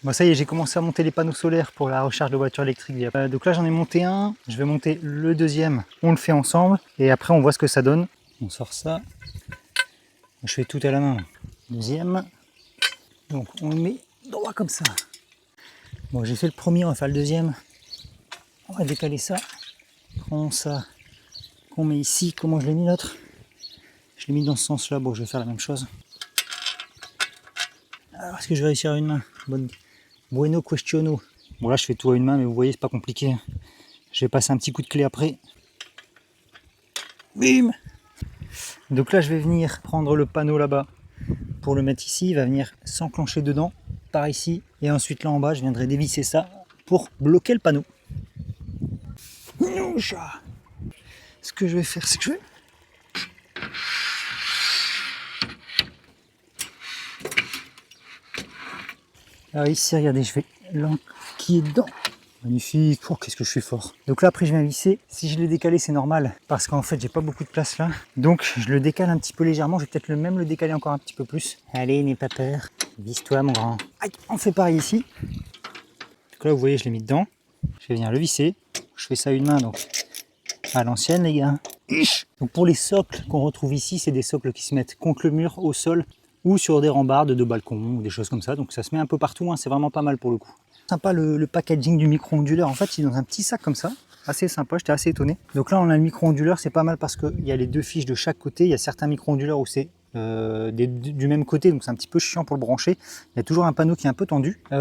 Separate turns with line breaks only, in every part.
Bon ça y est, j'ai commencé à monter les panneaux solaires pour la recharge de voiture électrique. Donc là j'en ai monté un, je vais monter le deuxième, on le fait ensemble et après on voit ce que ça donne. On sort ça, je fais tout à la main. Deuxième, donc on le met droit comme ça. Bon j'ai fait le premier, on va faire le deuxième. On va décaler ça, prends ça, qu'on met ici, comment je l'ai mis l'autre? Je l'ai mis dans ce sens là, bon je vais faire la même chose. Alors est-ce que je vais réussir à une main? Bonne. Bueno questiono. Bon là je fais tout à une main mais vous voyez c'est pas compliqué. Je vais passer un petit coup de clé après. Bim. Donc là je vais venir prendre le panneau là-bas pour le mettre ici. Il va venir s'enclencher dedans par ici. Et ensuite là en bas je viendrai dévisser ça pour bloquer le panneau. Ce que je vais faire c'est que je vais... Alors ici regardez je vais l'enquiller dedans. Magnifique, oh, qu'est-ce que je suis fort. Donc là après je viens visser, si je l'ai décalé c'est normal parce qu'en fait j'ai pas beaucoup de place là. Donc je le décale un petit peu légèrement, je vais peut-être même le décaler encore un petit peu plus. Allez n'aie pas peur, visse-toi mon grand. Aïe, on fait pareil ici. Donc là vous voyez je l'ai mis dedans, je vais venir le visser. Je fais ça à une main donc à l'ancienne les gars. Donc pour les socles qu'on retrouve ici, c'est des socles qui se mettent contre le mur, au sol ou sur des rambardes de balcon ou des choses comme ça. Donc ça se met un peu partout, hein. C'est vraiment pas mal pour le coup. Sympa le packaging du micro-onduleur, en fait il est dans un petit sac comme ça, assez sympa, j'étais assez étonné. Donc là on a le micro-onduleur, c'est pas mal parce qu'il y a les deux fiches de chaque côté, il y a certains micro-onduleurs où c'est du même côté, donc c'est un petit peu chiant pour le brancher. Il y a toujours un panneau qui est un peu tendu, et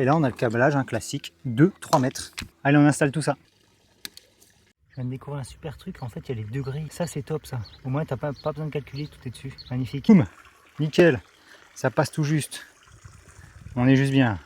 là on a le câblage, un classique de 3 mètres. Allez on installe tout ça. Je viens de découvrir un super truc, en fait il y a les degrés, ça c'est top ça. Au moins t'as pas besoin de calculer, tout est dessus, magnifique. Boum, nickel, ça passe tout juste, on est juste bien.